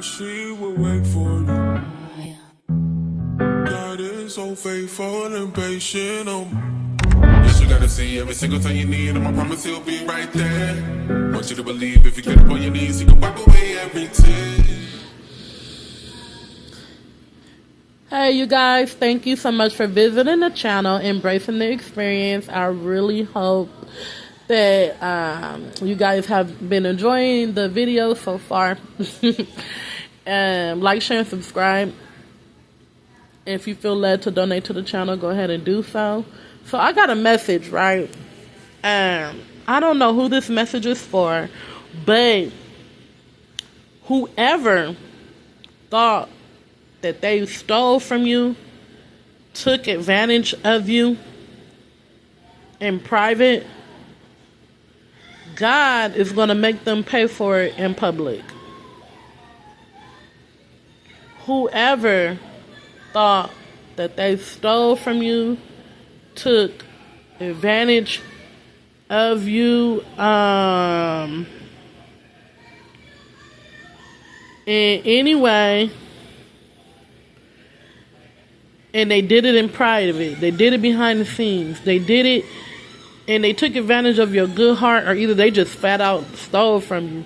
she will wait for you. God is so faithful and patient. Yes, you gotta see every single time you need him. I promise he'll be right there. Want you to believe if you get up on your knees, he can wipe away every tear. Hey, you guys, thank you so much for visiting the channel, embracing the experience. I really hope that you guys have been enjoying the video so far. Like, share, and subscribe. If you feel led to donate to the channel, go ahead and do so. So I got a message, right? I don't know who this message is for, but whoever thought that they stole from you, took advantage of you in private, God is going to make them pay for it in public. Whoever thought that they stole from you, took advantage of you in any way, and they did it in private, they did it behind the scenes, they did it and they took advantage of your good heart, or either they just flat out stole from you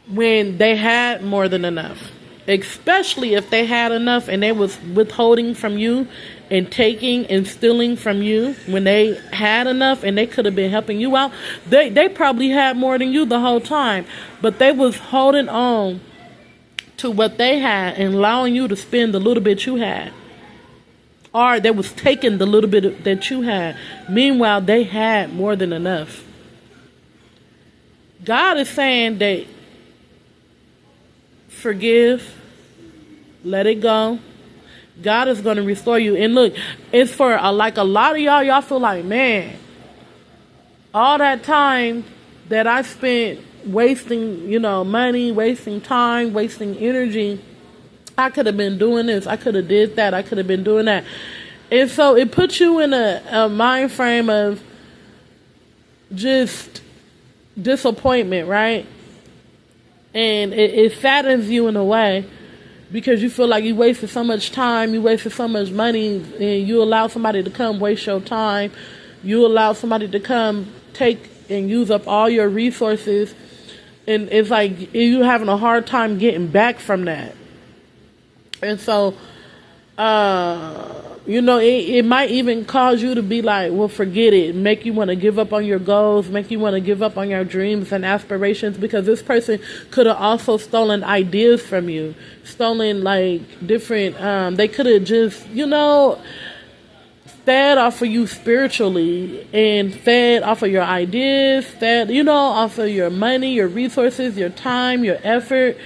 when they had more than enough. Especially if they had enough and they was withholding from you and taking and stealing from you when they had enough and they could have been helping you out. They probably had more than you the whole time, but they was holding on to what they had and allowing you to spend the little bit you had. Or they was taking the little bit that you had. Meanwhile, they had more than enough. God is saying that forgive, let it go. God is going to restore you. And look, it's for like a lot of y'all feel like, man, all that time that I spent wasting, money, wasting time, wasting energy, I could have been doing this, I could have did that, I could have been doing that. And so it puts you in a mind frame of just disappointment, right? And it saddens you in a way because you feel like you wasted so much time, you wasted so much money, and you allow somebody to come waste your time. You allow somebody to come take and use up all your resources, and it's like you're having a hard time getting back from that. And so, it might even cause you to be like, well, forget it. Make you want to give up on your goals, make you want to give up on your dreams and aspirations, because this person could have also stolen ideas from you, stolen like different, they could have just, fed off of you spiritually and fed off of your ideas, fed, off of your money, your resources, your time, your effort,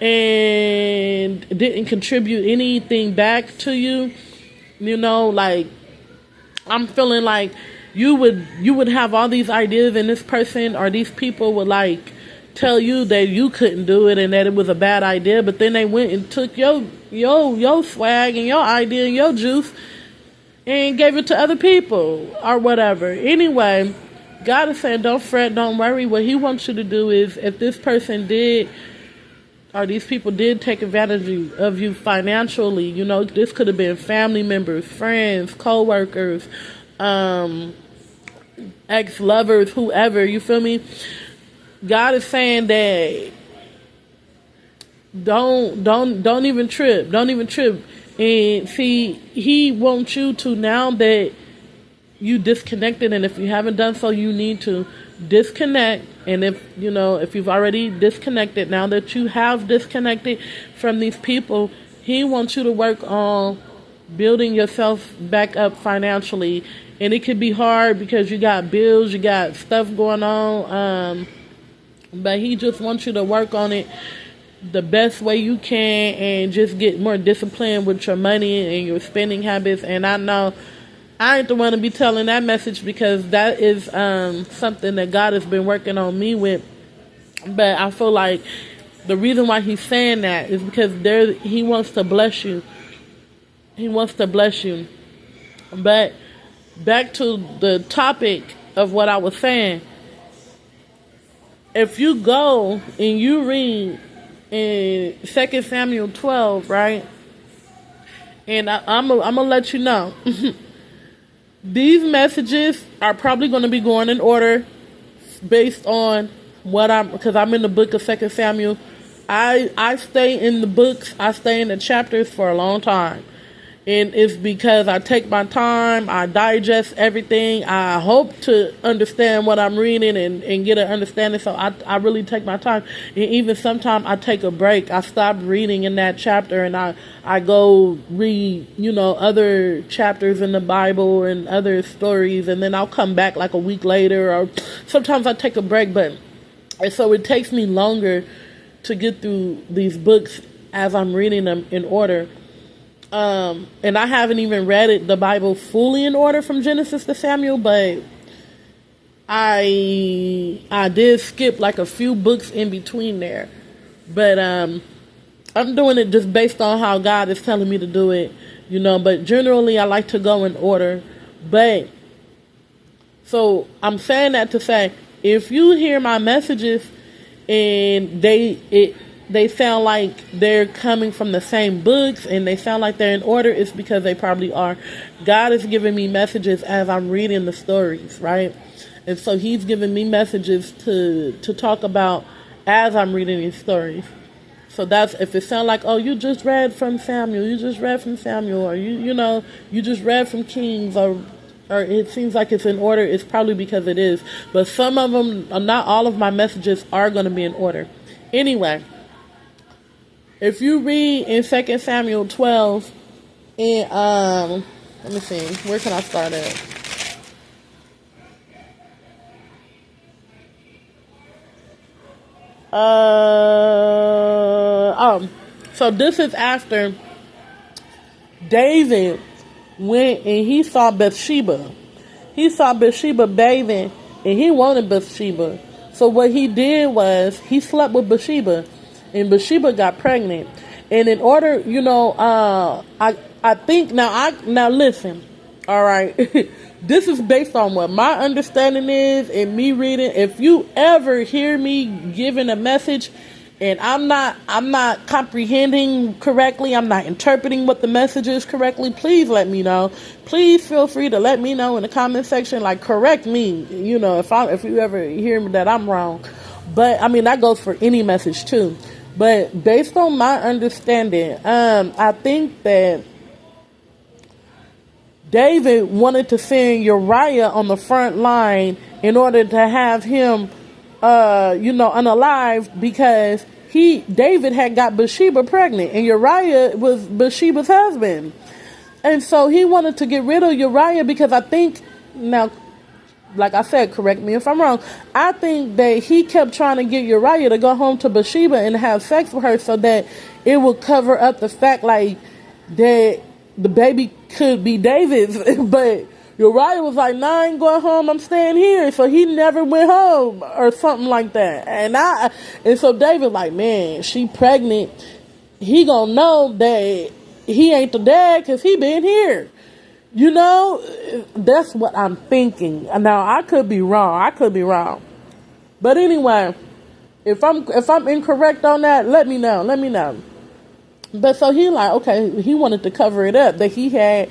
and didn't contribute anything back to you. Like, I'm feeling like you would have all these ideas, and this person or these people would like tell you that you couldn't do it and that it was a bad idea, but then they went and took your swag and your idea and your juice and gave it to other people or whatever. Anyway, God is saying, don't fret, don't worry. What he wants you to do is, if this person did, or these people did take advantage of you financially, this could have been family members, friends, co-workers, ex-lovers, whoever, you feel me? God is saying that don't even trip. Don't even trip. And see, he wants you to, now that you disconnected, and if you haven't done so, you need to disconnect. And if you've already disconnected, now that you have disconnected from these people, he wants you to work on building yourself back up financially. And it could be hard because you got bills, you got stuff going on, but he just wants you to work on it the best way you can and just get more disciplined with your money and your spending habits. And I know I ain't the one to be telling that message, because that is something that God has been working on me with. But I feel like the reason why he's saying that is because he wants to bless you. He wants to bless you. But back to the topic of what I was saying. if you go and you read in 2 Samuel 12, right? And I'm going to let you know. These messages are probably going to be going in order based on because I'm in the book of 2 Samuel. I stay in the books, I stay in the chapters for a long time. And it's because I take my time, I digest everything, I hope to understand what I'm reading and get an understanding, so I really take my time. And even sometimes I take a break, I stop reading in that chapter and I go read, other chapters in the Bible and other stories, and then I'll come back like a week later, or sometimes I take a break, and so it takes me longer to get through these books as I'm reading them in order. And I haven't even read the Bible fully in order from Genesis to Samuel, but I did skip like a few books in between there. But I'm doing it just based on how God is telling me to do it, but generally I like to go in order. But so I'm saying that to say, if you hear my messages and they sound like they're coming from the same books and they sound like they're in order, it's because they probably are. God is giving me messages as I'm reading the stories, right? And so he's giving me messages to talk about as I'm reading these stories. So that's, if it sounds like, oh, you just read from Samuel, or you just read from Kings, or it seems like it's in order, it's probably because it is. But some of them, not all of my messages are going to be in order. Anyway, if you read in 2 Samuel 12, and let me see, where can I start at? So this is after David went and he saw Bathsheba. He saw Bathsheba bathing, and he wanted Bathsheba. So what he did was he slept with Bathsheba, and Bathsheba got pregnant. And in order, I think now listen, all right. This is based on what my understanding is and me reading. If you ever hear me giving a message and I'm not comprehending correctly, I'm not interpreting what the message is correctly, please let me know. Please feel free to let me know in the comment section, like correct me, if you ever hear me that I'm wrong. But I mean, that goes for any message too. But based on my understanding, I think that David wanted to send Uriah on the front line in order to have him, unalived, because David had got Bathsheba pregnant, and Uriah was Bathsheba's husband. And so he wanted to get rid of Uriah because I think, now, like I said, correct me if I'm wrong, I think that he kept trying to get Uriah to go home to Bathsheba and have sex with her so that it would cover up the fact, like, that the baby could be David's. But Uriah was like, nah, I ain't going home, I'm staying here. So he never went home or something like that. And so David like, man, she pregnant. He gonna know that he ain't the dad because he been here. That's what I'm thinking. Now, I could be wrong. But anyway, if I'm incorrect on that, let me know. But so he like, okay, he wanted to cover it up that he had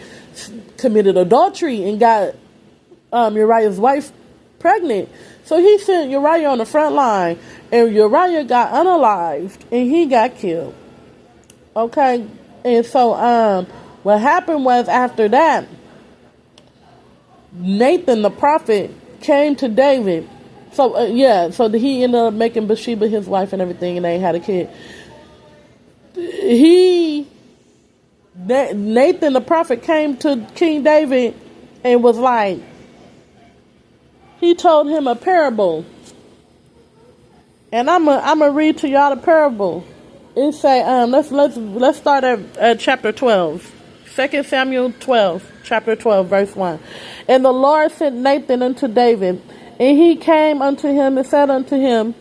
committed adultery and got Uriah's wife pregnant. So he sent Uriah on the front line, and Uriah got unalived and he got killed. Okay, and so what happened was, after that, Nathan the prophet came to David. So so he ended up making Bathsheba his wife and everything, and they had a kid. Nathan the prophet came to King David and was like, he told him a parable. And I'm gonna read to y'all the parable. It say, let's start at chapter 12. 2 Samuel 12, chapter 12, verse 1. And the Lord sent Nathan unto David, and he came unto him and said unto him,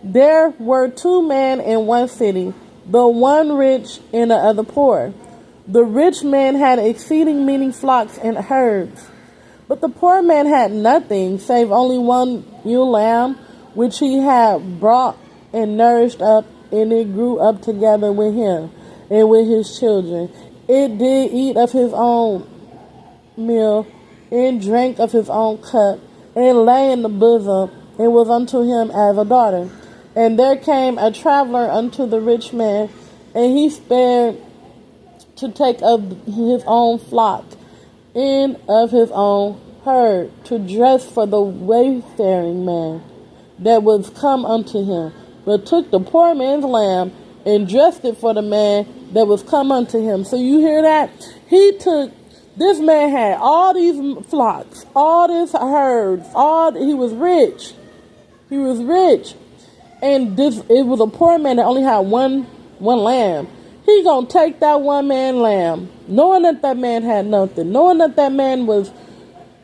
there were two men in one city, the one rich and the other poor. The rich man had exceeding many flocks and herds, but the poor man had nothing save only one ewe lamb, which he had brought and nourished up, and it grew up together with him and with his children. It did eat of his own meal, and drank of his own cup, and lay in the bosom, and was unto him as a daughter. And there came a traveler unto the rich man, and he spared to take of his own flock, and of his own herd, to dress for the wayfaring man that was come unto him, but took the poor man's lamb, and dressed it for the man that was come unto him. So you hear that? This man had all these flocks, all these herds, he was rich. He was rich. And it was a poor man that only had one lamb. He gonna take that one man lamb, knowing that man had nothing, knowing that man was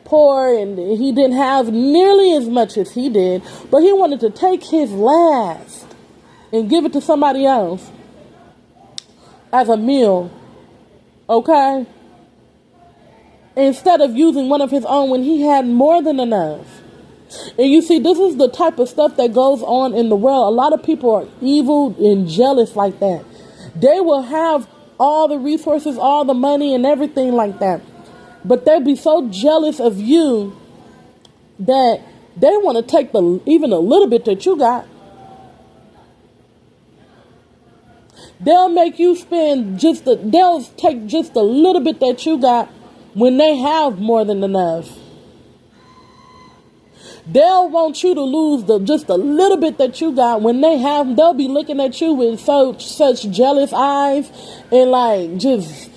poor and he didn't have nearly as much as he did, but he wanted to take his last and give it to somebody else as a meal, okay? Instead of using one of his own when he had more than enough. And you see, this is the type of stuff that goes on in the world. A lot of people are evil and jealous like that. They will have all the resources, all the money and everything like that. But they'll be so jealous of you that they want to take even a little bit that you got. They'll make you spend they'll take just a little bit that you got when they have more than enough. They'll want you to lose just a little bit that you got when they'll be looking at you with such jealous eyes and like just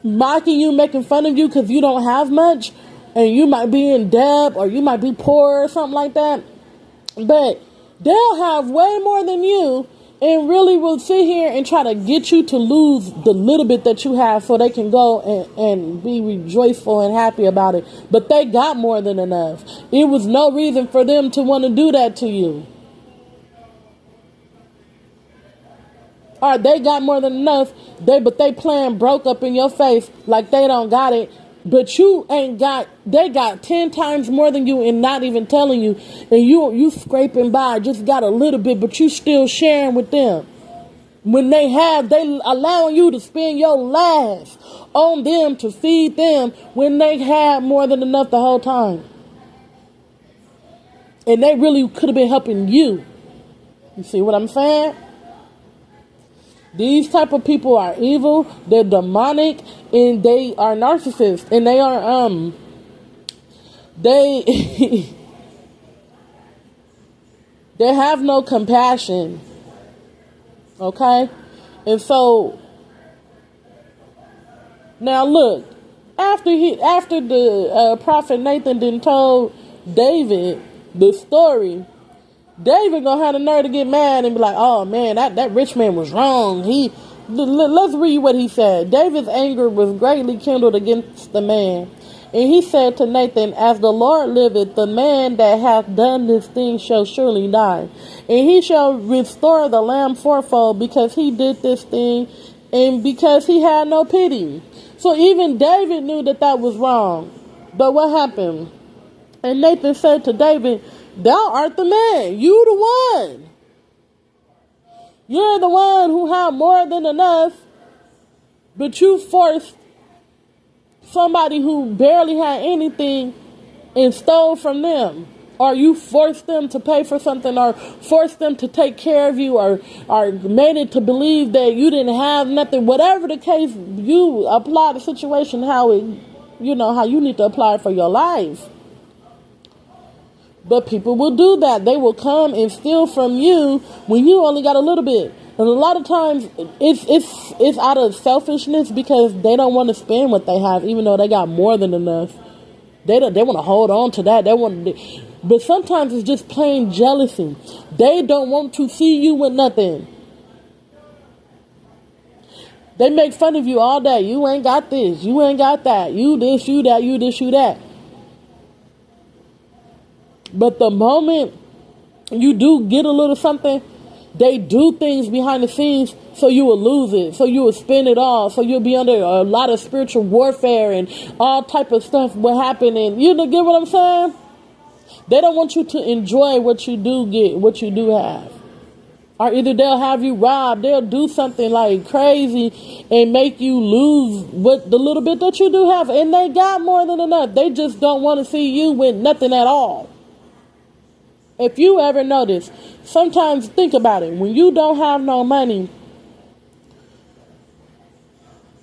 mocking you, making fun of you because you don't have much and you might be in debt or you might be poor or something like that. But they'll have way more than you and really will sit here and try to get you to lose the little bit that you have so they can go and be rejoiceful and happy about it. But they got more than enough. It was no reason for them to want to do that to you. All right, they got more than enough, but they playing broke up in your face like they don't got it. But you ain't got, they got 10 times more than you and not even telling you. And you scraping by, just got a little bit, but you still sharing with them. When they allowing you to spend your last on them to feed them when they had more than enough the whole time. And they really could have been helping you. You see what I'm saying? These type of people are evil, they're demonic, and they are narcissists, and they are, they have no compassion, okay? And so, now look, after the prophet Nathan done told David the story, David gonna have the nerve to get mad and be like, oh man, that rich man was wrong. Let's read what he said. David's anger was greatly kindled against the man. And he said to Nathan, as the Lord liveth, the man that hath done this thing shall surely die. And he shall restore the lamb fourfold because he did this thing and because he had no pity. So even David knew that was wrong. But what happened? And Nathan said to David, thou art the man. You the one. You're the one who had more than enough, but you forced somebody who barely had anything and stole from them. Or you forced them to pay for something, or forced them to take care of you, or made it to believe that you didn't have nothing. Whatever the case, you apply the situation how you need to apply it for your life. But people will do that. They will come and steal from you when you only got a little bit. And a lot of times it's out of selfishness because they don't want to spend what they have, even though they got more than enough. They want to hold on to that. But sometimes it's just plain jealousy. They don't want to see you with nothing. They make fun of you all day. You ain't got this. You ain't got that. You this, you that, you this, you that. But the moment you do get a little something, they do things behind the scenes so you will lose it, so you will spend it all, so you'll be under a lot of spiritual warfare and all type of stuff will happen. And you get what I'm saying? They don't want you to enjoy what you do get, what you do have. Or either they'll have you robbed, they'll do something like crazy and make you lose what the little bit that you do have. And they got more than enough. They just don't want to see you with nothing at all. If you ever notice, sometimes think about it. When you don't have no money,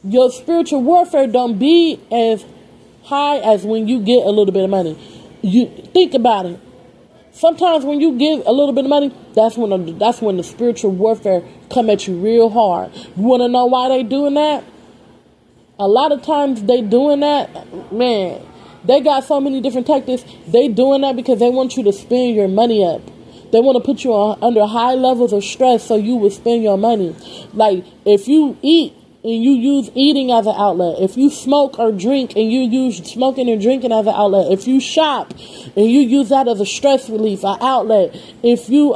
your spiritual warfare don't be as high as when you get a little bit of money. You think about it. Sometimes when you get a little bit of money, that's when the spiritual warfare come at you real hard. You want to know why they doing that? A lot of times they doing that, man, they got so many different tactics. They doing that because they want you to spend your money up. They want to put you under high levels of stress so you will spend your money. Like if you eat, and you use eating as an outlet. If you smoke or drink and you use smoking and drinking as an outlet. If you shop and you use that as a stress relief, an outlet. If you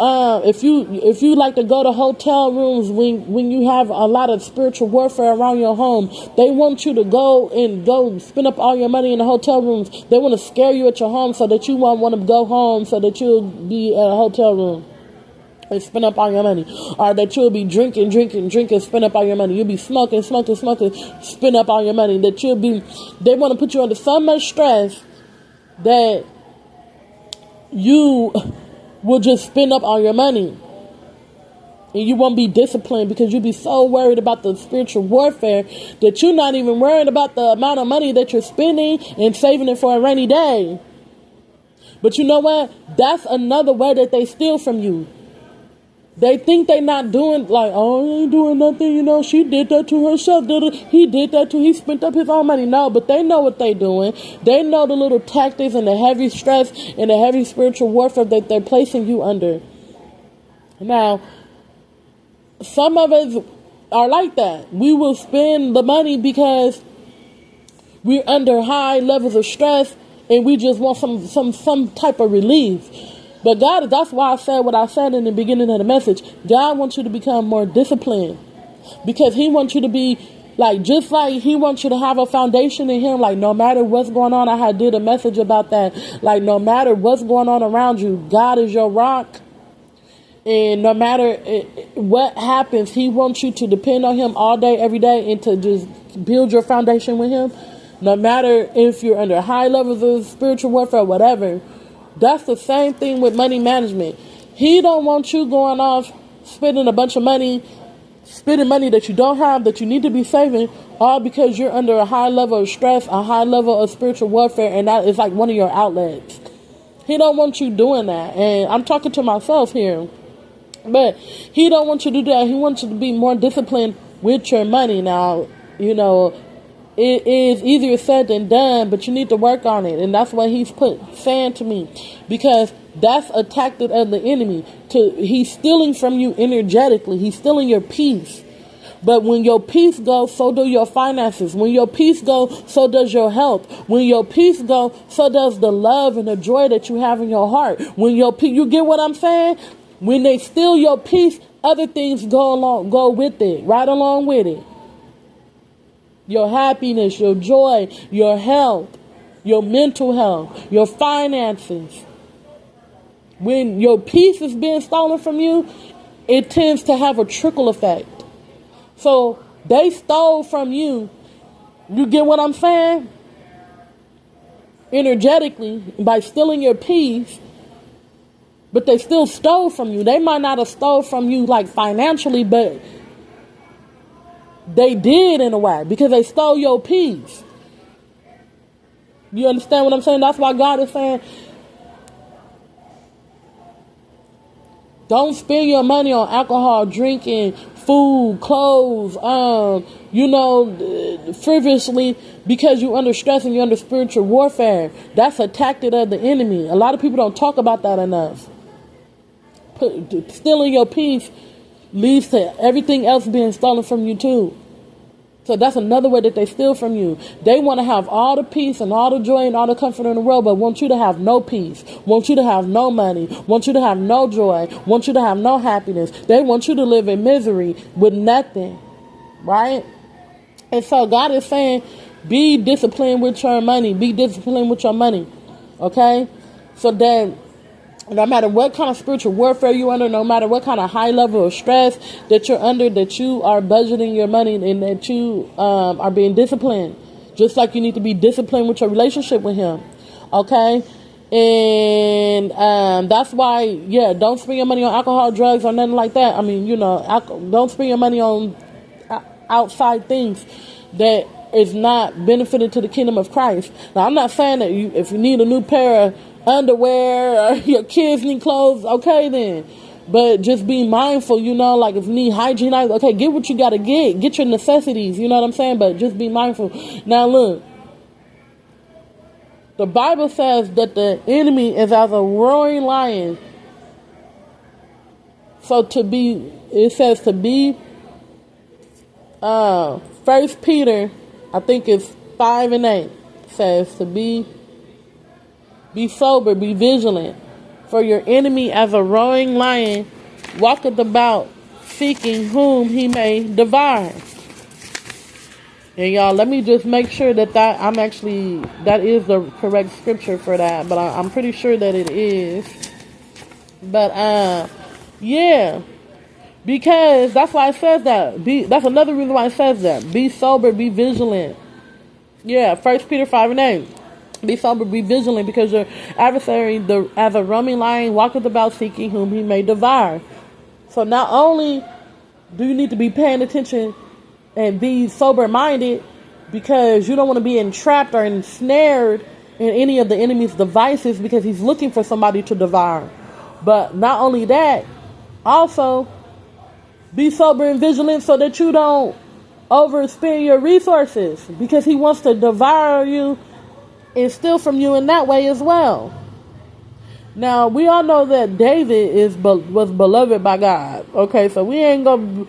like to go to hotel rooms when you have a lot of spiritual warfare around your home, they want you to go spend up all your money in the hotel rooms. They want to scare you at your home so that you won't want to go home, so that you'll be at a hotel room and spend up all your money. Or that you'll be drinking, spend up all your money. You'll be smoking, spend up all your money. They want to put you under so much stress that you will just spend up all your money. And you won't be disciplined because you'll be so worried about the spiritual warfare that you're not even worried about the amount of money that you're spending and saving it for a rainy day. But you know what? That's another way that they steal from you. They think they not doing, like, oh, he ain't doing nothing, she did that to herself. He did that too. He spent up his own money. No, but they know what they doing. They know the little tactics and the heavy stress and the heavy spiritual warfare that they're placing you under. Now, some of us are like that. We will spend the money because we're under high levels of stress and we just want some type of relief. But God, that's why I said what I said in the beginning of the message. God wants you to become more disciplined because he wants you to be just like he wants you to have a foundation in him. Like no matter what's going on, I did a message about that. Like no matter what's going on around you, God is your rock. And no matter what happens, he wants you to depend on him all day, every day, and to just build your foundation with him. No matter if you're under high levels of spiritual warfare, whatever. That's the same thing with money management. He don't want you going off spending a bunch of money, spending money that you don't have, that you need to be saving, all because you're under a high level of stress, a high level of spiritual warfare, and that is like one of your outlets. He don't want you doing that. And I'm talking to myself here. But he don't want you to do that. He wants you to be more disciplined with your money. Now, it is easier said than done, but you need to work on it. And that's what he's saying to me. Because that's a tactic of the enemy. He's stealing from you energetically. He's stealing your peace. But when your peace goes, so do your finances. When your peace goes, so does your health. When your peace goes, so does the love and the joy that you have in your heart. When your peace, you get what I'm saying? When they steal your peace, other things go with it, right along with it. Your happiness, your joy, your health, your mental health, your finances. When your peace is being stolen from you, it tends to have a trickle effect. So they stole from you. You get what I'm saying? Energetically, by stealing your peace, but they still stole from you. They might not have stole from you like financially, but they did in a way because they stole your peace. You understand what I'm saying? That's why God is saying, don't spend your money on alcohol, drinking, food, clothes, frivolously because you're under stress and you're under spiritual warfare. That's a tactic of the enemy. A lot of people don't talk about that enough. Stealing your peace leads to everything else being stolen from you too. So that's another way that they steal from you. They want to have all the peace and all the joy and all the comfort in the world, but want you to have no peace, want you to have no money, want you to have no joy, want you to have no happiness. They want you to live in misery with nothing, right? And so God is saying, be disciplined with your money. Be disciplined with your money, okay? so that no matter what kind of spiritual warfare you're under, no matter what kind of high level of stress that you're under, that you are budgeting your money and that you are being disciplined. Just like you need to be disciplined with your relationship with him. Okay? And that's why, yeah, don't spend your money on alcohol, drugs, or nothing like that. I mean, don't spend your money on outside things that is not benefiting to the kingdom of Christ. Now, I'm not saying that if you need a new pair of underwear or your kids need clothes, okay then. But just be mindful, like if you need hygiene, okay, get what you gotta get your necessities, you know what I'm saying? But just be mindful. Now look, the Bible says that the enemy is as a roaring lion. So it says to be, 1 Peter, I think it's 5:8, says to be sober, be vigilant, for your enemy as a roaring lion walketh about, seeking whom he may devour. And y'all, let me just make sure that is the correct scripture for that, but I'm pretty sure that it is. But yeah, because that's why it says that. That's another reason why it says that. Be sober, be vigilant. Yeah, 1 Peter 5:8. Be sober, be vigilant, because your adversary, as a roaming lion, walketh about seeking whom he may devour. So not only do you need to be paying attention and be sober-minded, because you don't want to be entrapped or ensnared in any of the enemy's devices, because he's looking for somebody to devour. But not only that, also be sober and vigilant so that you don't overspend your resources, because he wants to devour you and steal from you in that way as well. Now, we all know that David was beloved by God. Okay, so we ain't gonna,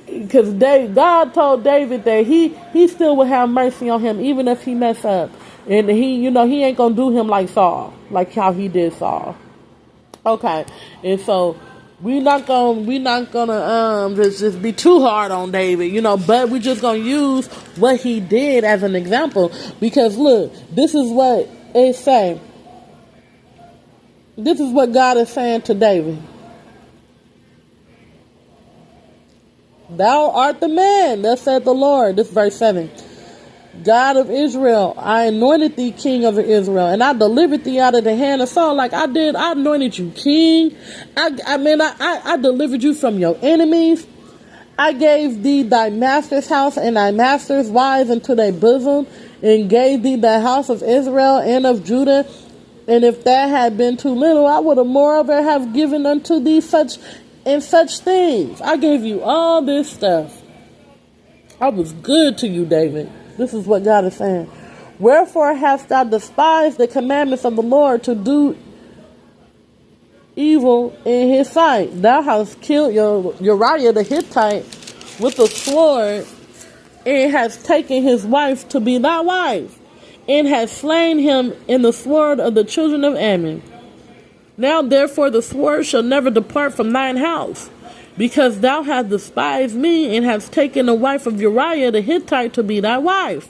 because God told David that he still would have mercy on him even if he mess up, and he ain't gonna do him like Saul, like how he did Saul. Okay, and so we're not gonna just be too hard on David, but we're just gonna use what he did as an example, because look, this is what it say. This is what God is saying to David. Thou art the man, thus saith the Lord. This is verse 7. God of Israel, I anointed thee king of Israel, and I delivered thee out of the hand of Saul. Like I did, I anointed you king. I delivered you from your enemies. I gave thee thy master's house and thy master's wives into thy bosom, and gave thee the house of Israel and of Judah. And if that had been too little, I would have moreover have given unto thee such things. I gave you all this stuff. I was good to you, David. This is what God is saying. Wherefore hast thou despised the commandments of the Lord to do evil in his sight? Thou hast killed Uriah the Hittite with a sword, and hast taken his wife to be thy wife, and hast slain him in the sword of the children of Ammon. Now therefore the sword shall never depart from thine house, because thou hast despised me, and hast taken the wife of Uriah the Hittite to be thy wife.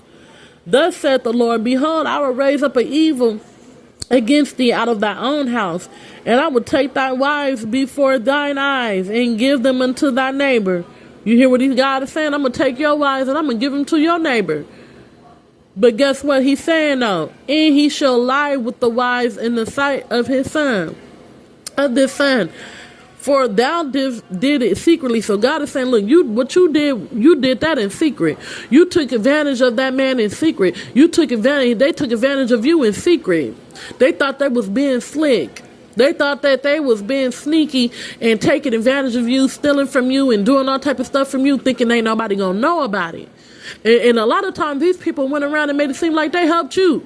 Thus saith the Lord, behold, I will raise up an evil against thee out of thy own house, and I will take thy wives before thine eyes, and give them unto thy neighbor. You hear what God is saying? I'm going to take your wives, and I'm going to give them to your neighbor. But guess what he's saying though? And he shall lie with the wives in the sight of his son, this son. For thou did it secretly. So God is saying, look, you did that in secret. You took advantage of that man in secret. They took advantage of you in secret. They thought they was being slick. They thought that they was being sneaky and taking advantage of you, stealing from you and doing all type of stuff from you, thinking ain't nobody gonna know about it. And a lot of times these people went around and made it seem like they helped you.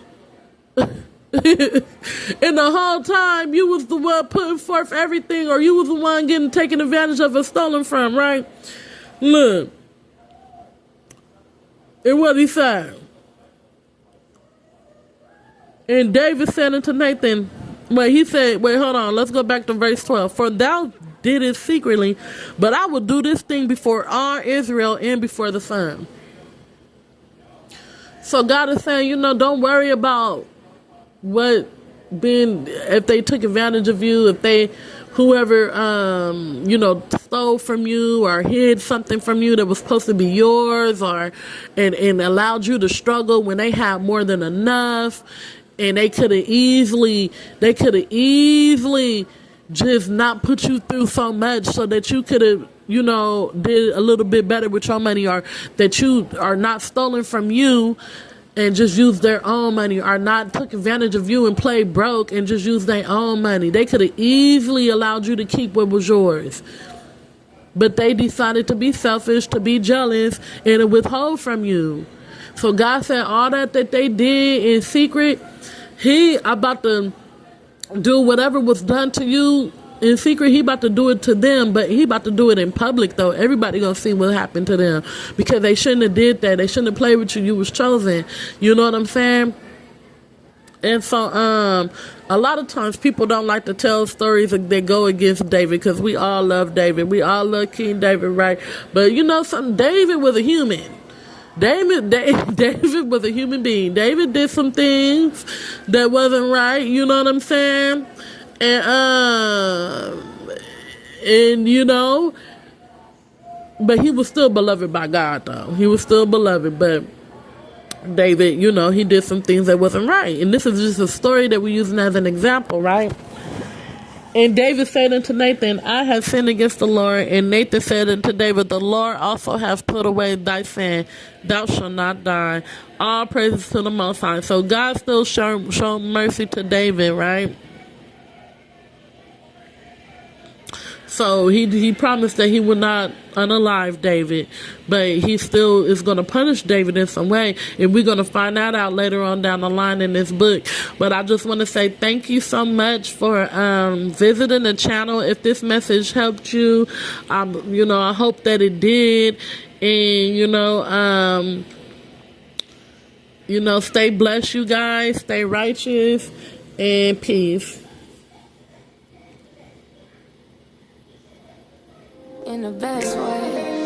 And the whole time you was the one putting forth everything, or you was the one getting taken advantage of or stolen from, right? Look. And what he said. And David said unto Nathan, hold on, let's go back to verse 12. For thou did it secretly, but I will do this thing before all Israel and before the sun. So God is saying, don't worry about what if they took advantage of you, if they, whoever, stole from you or hid something from you that was supposed to be yours, or and allowed you to struggle when they had more than enough, and they could have easily just not put you through so much so that you could have, did a little bit better with your money, or that you are not stolen from you and just use their own money, or not took advantage of you and played broke and just used their own money. They could have easily allowed you to keep what was yours. But they decided to be selfish, to be jealous, and to withhold from you. So God said all that they did in secret, He about to do whatever was done to you in secret. He about to do it to them, but He about to do it in public, though. Everybody gonna see what happened to them, because they shouldn't have did that. They shouldn't have played with you. You was chosen. You know what I'm saying? And so, a lot of times people don't like to tell stories that go against David, because we all love David. We all love King David, right? But you know something? David was a human. David was a human being. David did some things that wasn't right. You know what I'm saying? And but he was still beloved by God, though. He was still beloved, but David, he did some things that wasn't right. And this is just a story that we're using as an example, right? And David said unto Nathan, I have sinned against the Lord. And Nathan said unto David, the Lord also hath put away thy sin. Thou shalt not die. All praises to the Most High. So God still showed mercy to David, right? So he promised that he would not unalive David, but he still is going to punish David in some way, and we're going to find that out later on down the line in this book. But I just want to say thank you so much for visiting the channel. If this message helped you, I hope that it did, and stay blessed, you guys. Stay righteous, and peace. In the best way.